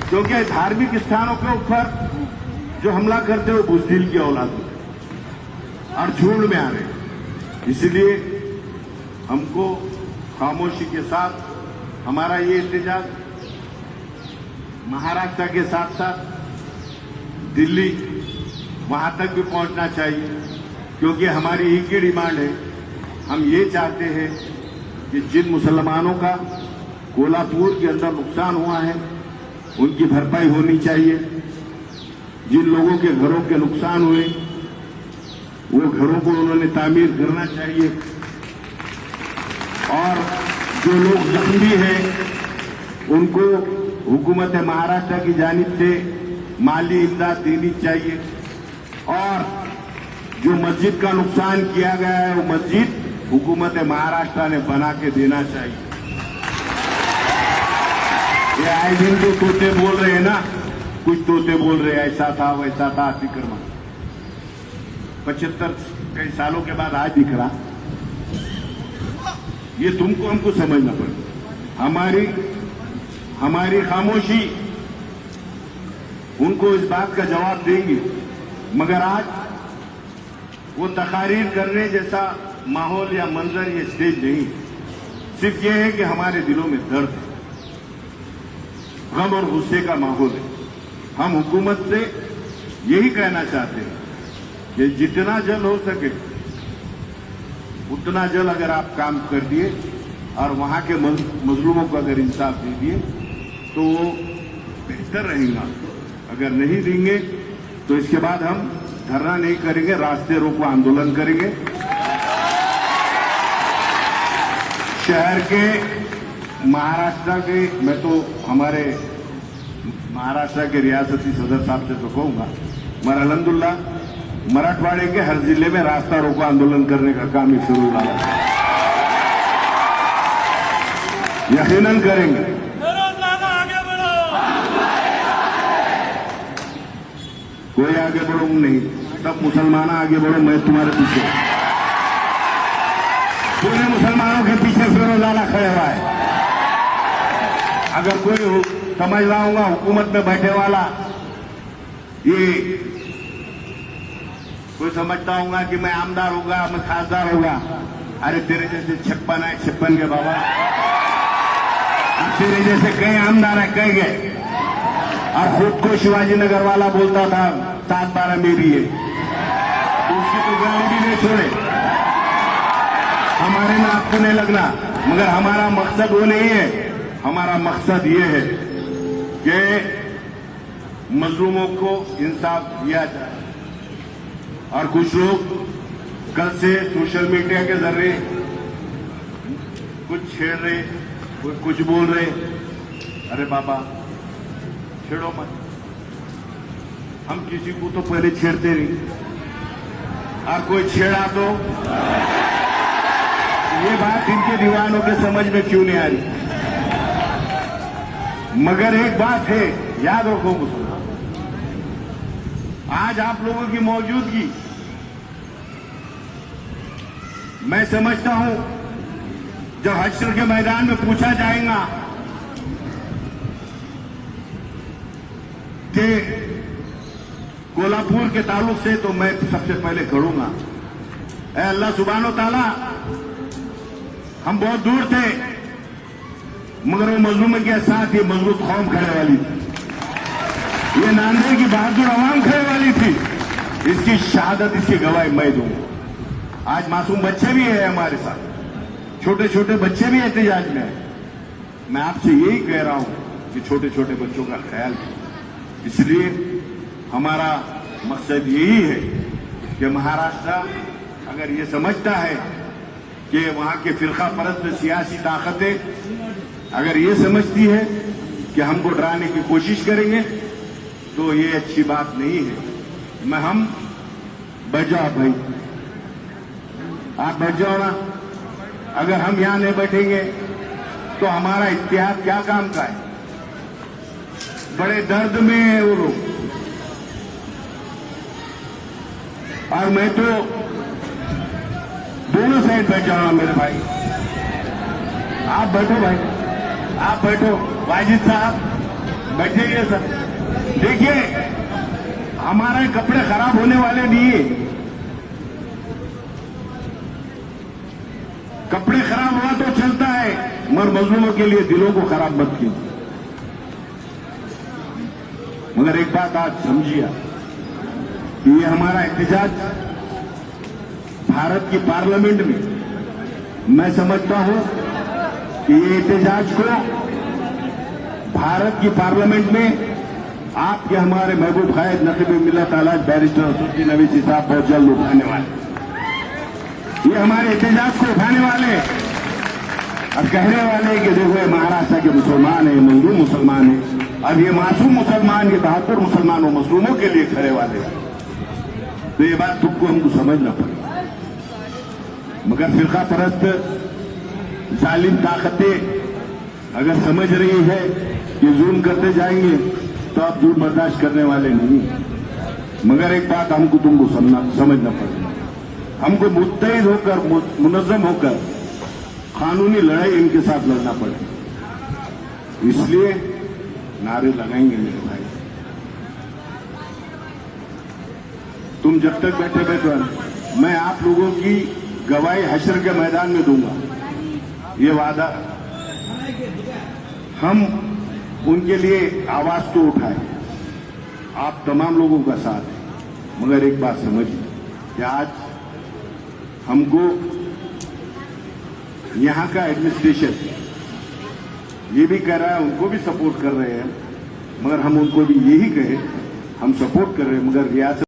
क्योंकि धार्मिक स्थानों के ऊपर जो हमला करते हैं वो बुज़दिल की औलाद होते और झुंड में आ रहे हैं। इसलिए हमको खामोशी के साथ हमारा ये एहतजाज महाराष्ट्र के साथ साथ दिल्ली वहां तक भी पहुंचना चाहिए, क्योंकि हमारी एक ही डिमांड है। हम ये चाहते हैं कि जिन मुसलमानों का कोल्हापुर के अंदर नुकसान हुआ है उनकी भरपाई होनी चाहिए। जिन लोगों के घरों के नुकसान हुए वो घरों को उन्होंने तामीर करना चाहिए, और जो लोग जख्मी हैं उनको हुकूमत महाराष्ट्र की जानिब से माली इमदाद देनी चाहिए, और जो मस्जिद का नुकसान किया गया है वो मस्जिद हुकूमत महाराष्ट्र ने बना के देना चाहिए। ये आए दिन जो तोते बोल रहे हैं ना, कुछ तोते बोल रहे हैं ऐसा था वैसा था, अतिक्रमण 75 कई सालों के बाद आज दिख रहा। ये तुमको हमको समझना पड़ेगा। हमारी खामोशी उनको इस बात का जवाब देंगी, मगर आज वो तकारीर करने जैसा माहौल या मंजर ये स्टेज नहीं। सिर्फ ये है कि हमारे दिलों में दर्द है, गम और गुस्से का माहौल है। हम हुकूमत से यही कहना चाहते हैं कि जितना जल्द हो सके उतना जल्द अगर आप काम कर दिए और वहां के मजलूमों को अगर इंसाफ दे दिए तो वो बेहतर रहेगा। अगर नहीं देंगे तो इसके बाद हम धरना नहीं करेंगे, रास्ते रोको आंदोलन करेंगे। शहर के महाराष्ट्र के, मैं तो हमारे महाराष्ट्र के रियासती सदर साहब से तो कहूंगा, मगर अल्हम्दुलिल्लाह मराठवाड़े के हर जिले में रास्ता रोको आंदोलन करने का काम ही शुरू हुआ है। यकीनन करेंगे। कोई आगे बढ़ो नहीं, सब मुसलमान आगे बढ़ो, मैं तुम्हारे पीछे। पूरे मुसलमानों के पीछे फिरोजाना खड़े हुआ है। अगर कोई समझ रहा होगा हुकूमत में बैठे वाला, ये कोई समझता होगा कि मैं आमदार होगा, मैं खासदार होगा। अरे तेरे जैसे 56 है, 56 के बाबा, अब तेरे जैसे कई आमदार है, कई गए। और खुद को शिवाजी नगर वाला बोलता था 7-12 मेरी है, उसकी तो गारंटी नहीं छोड़े। हमारे में आपको नहीं लगना, मगर हमारा मकसद वो नहीं है। हमारा मकसद ये है कि मजलूमों को इंसाफ दिया जाए। और कुछ लोग कल से सोशल मीडिया के जरिए कुछ छेड़ रहे, कुछ बोल रहे। अरे बाबा छेड़ो मत, हम किसी को तो पहले छेड़ते नहीं, और कोई छेड़ा तो ये बात इनके दीवानों के समझ में क्यों नहीं आ रही। मगर एक बात है, याद रखो मुसलमान, आज आप लोगों की मौजूदगी मैं समझता हूं जब हश्र के मैदान में पूछा जाएगा कि कोल्हापुर के ताल्लुक से, तो मैं सबसे पहले खड़ूंगा, ऐ अल्लाह सुब्हानो ताला, हम बहुत दूर थे मगर वो मजलूम के साथ ये मजबूत कौम खड़े वाली थी। ये नांदेड़ की बहादुर आवाम खड़े वाली थी। इसकी शहादत, इसकी गवाही मैं दूंगा। आज मासूम बच्चे भी हैं हमारे साथ, छोटे छोटे बच्चे भी एहतजाज में हैं। मैं आपसे यही कह रहा हूं कि छोटे छोटे बच्चों का ख्याल करें। इसलिए हमारा मकसद यही है कि महाराष्ट्र अगर ये समझता है कि वहां के फिरका परस्त सियासी ताकतें अगर ये समझती है कि हमको डराने की कोशिश करेंगे तो ये अच्छी बात नहीं है। हम बैठ जाओ भाई, आप बैठ जाओ ना। अगर हम यहां नहीं बैठेंगे तो हमारा इत्तेहाद क्या काम का है। बड़े दर्द में है वो लोग, और मैं तो दोनों साइड बैठ जाऊंगा मेरे भाई। आप बैठो भाई, आप बैठो। वाजिद साहब बैठिए सर। देखिए, हमारे कपड़े खराब होने वाले नहीं है। कपड़े खराब हुआ तो चलता है, मगर मजलूमों के लिए दिलों को खराब मत कीजिए। मगर एक बात आज समझिए, ये हमारा एहतजाज भारत की पार्लियामेंट में, मैं समझता हूं कि ये एहतजाज को भारत की पार्लियामेंट में आपके हमारे महबूब कायद नकीब मिल्लत आलाज बैरिस्टर असदुद्दीन अवैसी साहब बहुत जल्द उठाने वाले, ये हमारे एहतजाज को उठाने वाले और कहने वाले कि देखो ये महाराष्ट्र के मुसलमान है, मजलूम मुसलमान है। अब ये मासूम मुसलमान, ये 72 मुसलमानों मजलूमों के लिए खड़े वाले हैं। तो ये बात तुमको हमको समझना पड़ेगा। मगर फिरका परस्त जालिम ताकतें अगर समझ रही है कि जुल्म करते जाएंगे तो आप जुल्म बर्दाश्त करने वाले नहीं। मगर एक बात हमको तुमको समझना पड़ेगा, हमको मुत्तहिद होकर, मुनज़्ज़म होकर कानूनी लड़ाई इनके साथ लड़ना पड़ेगा। इसलिए नारे लगाएंगे मेरे भाई। तुम जब तक बैठे बैठो, मैं आप लोगों की गवाही हश्र के मैदान में दूंगा, ये वादा। हम उनके लिए आवाज तो उठाए, आप तमाम लोगों का साथ है। मगर एक बात समझिए कि आज हमको यहां का एडमिनिस्ट्रेशन ये भी कह रहा है, उनको भी सपोर्ट कर रहे हैं, मगर हम उनको भी यही कहे हम सपोर्ट कर रहे हैं, मगर रियासत